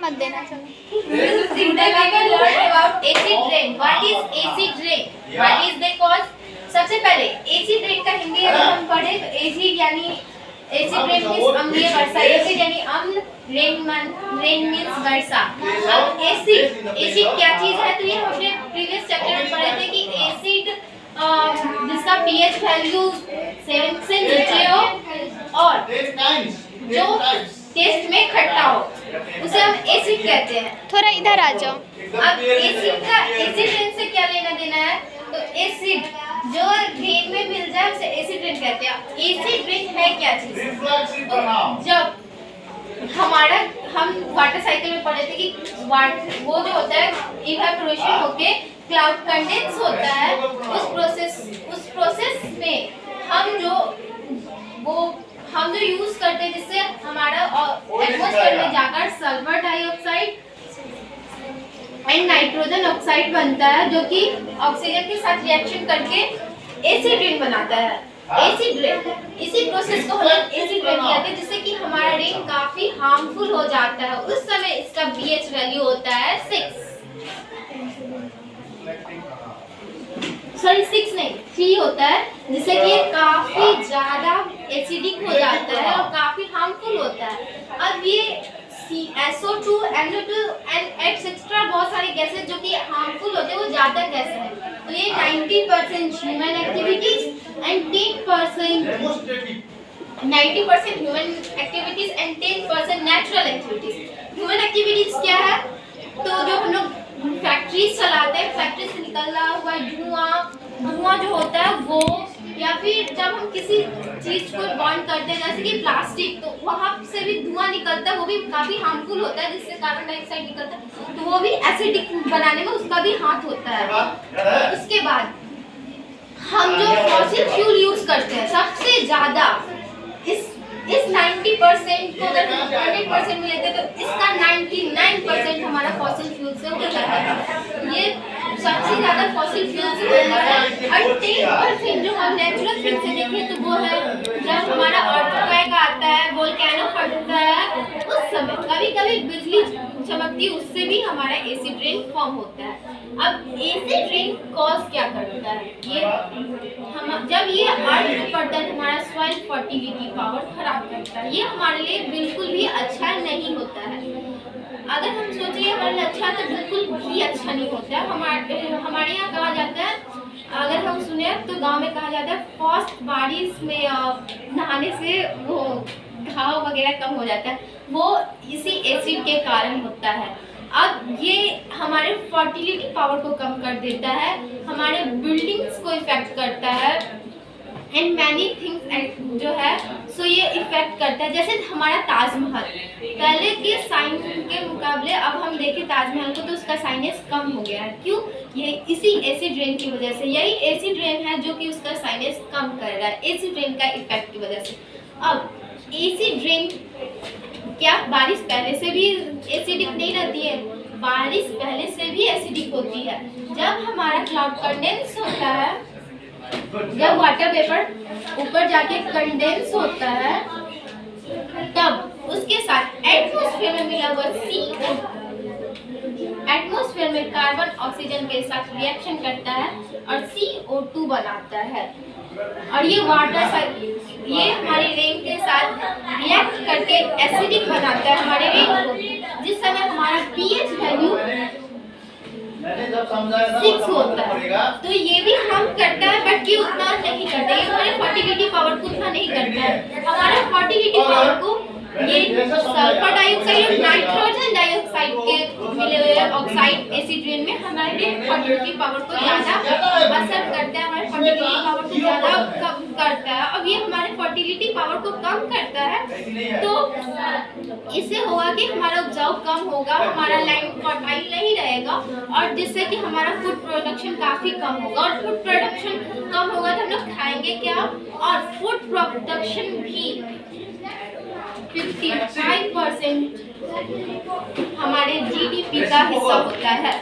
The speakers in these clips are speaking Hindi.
मत देना चलो। Acid rain. What is acid rain? What is the cause? सबसे पहले एसिड रेन का हिंदी अगर हम पढ़े तो एसिड यानी एसिड रेन मींस अम्लीय वर्षा। एसिड यानी अम्ल, रेन मींस वर्षा। अब एसिड क्या चीज है? तो ये हम अपने प्रीवियस चैप्टर में पढ़े थे कि एसिड जिसका पीएच वैल्यू 7 से नीचे हो और जो टेस्ट में खट्टा हो उसे हम एसिड कहते हैं। थोड़ा इधर आ जाओ। अब एसिड रेन से क्या लेना देना है? तो एसिड जो रेन में मिल जाए उसे एसिड रेन कहते हैं। एसिड रेन है क्या चीज? तो जब हम वाटर साइकिल में पढ़े थे कि वो जो होता है इवेपोरेशन होके क्लाउड कंडेंस होता है, उस प्रोसेस में हम जो यूज करते हैं जिससे हमारा एटमॉस्फेयर में जाकर sulphur dioxide and nitrogen oxide बनता है जो कि ऑक्सीजन के साथ रिएक्शन करके एसिड रेन बनाता है। एसिड रेन, इसी प्रोसेस को हम एसिड रेन कहते हैं जिससे कि हमारा रेन काफी हार्मफुल हो जाता है। उस समय इसका पीएच वैल्यू होता है 6 नहीं 3 होता है, जिससे कि ये काफी ज्यादा एसिडिक हो जाता है और काफी हार्मफुल होता है। अब ये SO2, NO2 एंड एक्सेट्रा बहुत सारे गैसेस जो कि हार्मफुल होते हैं वो ज्यादा गैसेस हैं। तो ये 90% human activities and 90% human activities and 10% natural activities. Human activities क्या है? तो जो हम लोग फैक्ट्रीज चलाते हैं, फैक्ट्री से निकलना हुआ धुआं जो होता है वो, या फिर जब हम किसी चीज को बर्न करते हैं जैसे कि प्लास्टिक, तो वहां से भी धुआं निकलता है, वो भी काफी हार्मफुल होता है जिससे कार्बन डाइऑक्साइड निकलता है, तो वो भी एसिडिक बनाने में उसका भी हाथ होता है। उसके बाद हम जो फॉसिल फ्यूल यूज करते हैं सबसे ज्यादा, इस 90% को अगर 100% में लेते हैं तो इसका 99% हमारा फॉसिल फ्यूल से होता है। ये सबसे ज्यादा फॉसिल फ्यूल से होता है। और 10% जो हम नेचुरल थिंग से देखें तो वो है जब हमारा अर्थक्वेक आता है, वोल्केनो फटता है, उस समय कभी कभी बिजली चमकती है, उससे भी हमारा एसिड रेन फॉर्म होता है। अब एसिड रेन कॉज क्या करता है? जब ये अर्थ में पड़ता है हमारा सॉइल फर्टिलिटी पावर खराब करता है। ये हमारे लिए बिल्कुल भी अच्छा नहीं होता है। अगर हम सोचें हमारे लिए अच्छा तो बिल्कुल भी अच्छा नहीं होता है। हमारे यहाँ कहा जाता है, अगर हम सुने तो गांव में कहा जाता है फर्स्ट बारिश में नहाने से वो घाव वगैरह कम हो जाता है, वो इसी एसिड के कारण होता है। अब ये हमारे फर्टिलिटी पावर को कम कर देता है, हमारे बिल्डिंग्स को इफेक्ट करता है एंड मैनी थिंग्स जो है सो ये इफेक्ट करता है। जैसे हमारा ताजमहल, पहले के साइन के मुकाबले अब हम देखें ताजमहल को तो उसका साइनेस कम हो गया है। क्यों? ये इसी एसिड रेन की वजह से। यही एसिड रेन है जो कि उसका साइनेस कम कर रहा है, एसिड रेन का इफेक्ट की वजह से। अब एसिड रेन क्या बारिश पहले से भी एसिडिक नहीं रहती है? बारिश पहले से भी एसिडिक होती है। जब हमारा क्लाउड कंडेंस होता है, जब वाटर वेपर ऊपर जाके कंडेंस होता है, तब उसके साथ एटमॉस्फेयर में मिला हुआ CO2, एटमॉस्फेयर में कार्बन ऑक्सीजन के साथ रिएक्शन करता है और CO2 बनाता है। और ये वाटर साइकिल ये हमारे रेन के साथ रिएक्ट करके एसिडिक बनाता है हमारे रेन को, जिस समय हमारा पीएच वैल्यू 6 होता है। तो ये भी हम करता है बट ये उतना नहीं करता, ये हमारे फर्टिलिटी पावर को उतना नहीं करता है। हमारे फर्टिलिटी पावर को ये सल्फर डाइऑक्साइड और नाइट्रोजन डाइऑक्साइड के मिले हुए ऑक्साइड एसिड रेन में हमारे फर्टिलिटी पावर को ज्यादा असर करता है, हमारे फर्टिलिटी पावर को ज्यादा कम करता है। अब ये हमारे फर्टिलिटी पावर को कम करता है तो इससे होगा कि हमारा उपजाऊ कम होगा, हमारा लैंड फर्टाइल नहीं रहेगा और जिससे कि हमारा फूड प्रोडक्शन काफी कम होगा। और फूड प्रोडक्शन कम होगा तो हम लोग खाएंगे क्या? और फूड प्रोडक्शन भी 55% हमारे जीडीपी का हिस्सा होता है।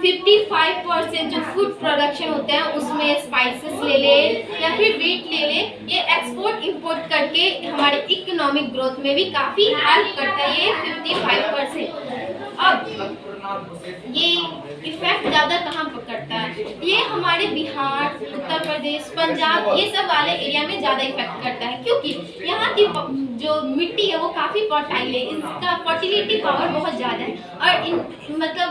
55% जो फूड प्रोडक्शन होता है उसमें स्पाइसेस ले ले या फिर वीट ले ले, ये एक्सपोर्ट इंपोर्ट करके हमारे इकोनॉमिक ग्रोथ में भी काफ़ी हेल्प करता है ये 55%। ये इफेक्ट ज़्यादा कहाँ पर करता है? ये हमारे बिहार, उत्तर प्रदेश, पंजाब ये सब वाले एरिया में ज़्यादा इफेक्ट करता है, क्योंकि यहाँ की जो मिट्टी है वो काफ़ी फर्टाइल है, इसका फर्टिलिटी पावर बहुत ज़्यादा है। और मतलब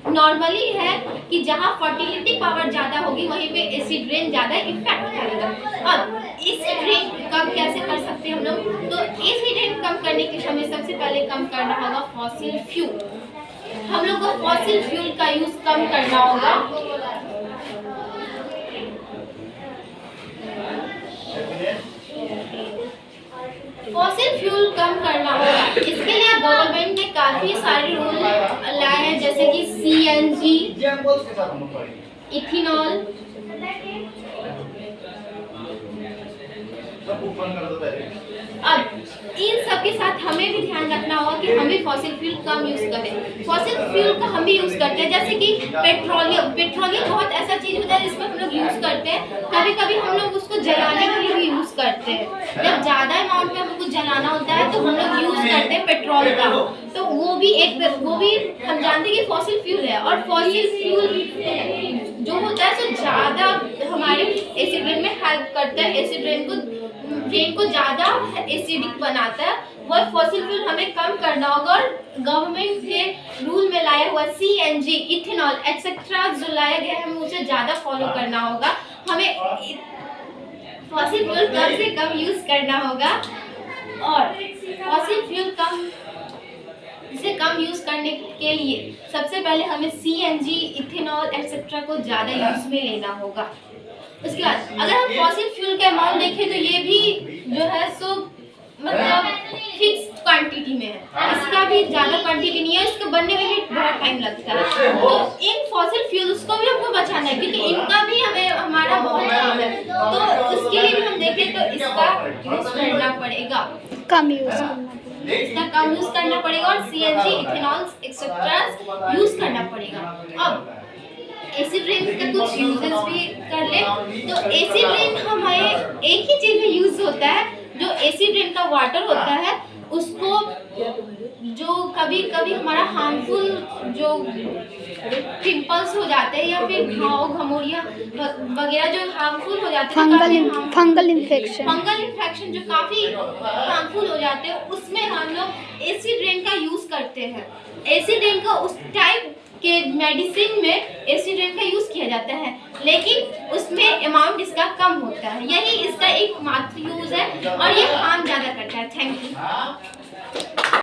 नॉर्मली है कि जहाँ फर्टिलिटी पावर ज़्यादा होगी वहीं पे एसिड रेन ज़्यादा इफेक्ट करेगा। अब एसिड रेन कम कैसे कर सकते हैं हम लोग? तो एसिड रेन कम करने के लिए हमें सबसे पहले कम करना होगा फॉसिल फ्यूल। हम लोग को फॉसिल फ्यूल का यूज कम करना होगा। फॉसिल फ्यूल कम करना होगा, इसके लिए गवर्नमेंट ने काफी सारे रूल लाए हैं, जैसे कि CNG, इथेनॉल, अब इन सब के साथ हमें भी ध्यान रखना होगा कि हम भी फॉसिल फ्यूल कम यूज करें। फॉसिल फ्यूल का हम भी यूज करते हैं, जैसे कि पेट्रोलियम बहुत ऐसा चीज होता है जिसमें हम लोग यूज करते हैं। कभी कभी हम लोग उसको जलाने के लिए भी यूज करते हैं। जब ज्यादा अमाउंट में हमको जलाना होता है तो हम लोग यूज करते हैं पेट्रोल का, तो वो भी हम जानते हैं कि फॉसिल फ्यूल है। और फॉसिल फ्यूल जो होता है तो ज्यादा हमारे एसिड रेन में हेल्प करता है, एसिड रेन को ज्यादा एसिडिक बनाता है। वह फॉसिल फ्यूल हमें कम करना होगा, और गवर्नमेंट के रूल में लाया हुआ CNG, इथेनॉल एक्सेट्रा जो लाया गया है हमें उसे ज्यादा फॉलो करना होगा। हमें फॉसिल फ्यूल कम से कम यूज करना होगा, और फॉसिल फ्यूल कम यूज करने के लिए सबसे पहले हमें CNG, इथेनॉल एक्सेट्रा को ज्यादा यूज में लेना होगा। उसके बाद अगर हम फॉसिल फ्यूल का अमाउंट देखें तो ये भी जो है सो मतलब फिक्स्ड क्वांटिटी में है, इसका भी ज़्यादा क्वांटिटी नहीं है, इसको बनने में भी बहुत टाइम लगता है। तो इन फॉसिल फ्यूल्स को भी हमको बचाना है, क्योंकि इनका भी हमारा बहुत काम है। तो उसके लिए भी हम देखें तो इसका यूज करना पड़ेगा, इसका कम यूज करना पड़ेगा, और CNG, इथेनॉल एक्सेट्रा यूज करना पड़ेगा। अब एसिड रेन का कुछ यूजेस भी कर ले, तो एसिड रेन हमारे एक ही चीज में यूज होता है, जो एसिड रेन का वाटर होता है उसको जो कभी कभी हमारा हार्मफुल जो पिंपल्स हो जाते हैं या फिर घाव घमोरिया वगैरह जो हार्मफुल हो जाते हैं, फंगल इन्फेक्शन जो काफी हार्मफुल हो जाते हैं, उसमें हम लोग एसिड रेन का यूज करते हैं। एसिड रेन का उस टाइप के मेडिसिन में एसिड रेन का यूज किया जाता है, लेकिन उसमें अमाउंट इसका कम होता है। यही इसका एक मात्र यूज है, और ये हार्म ज्यादा करता है। Thank you.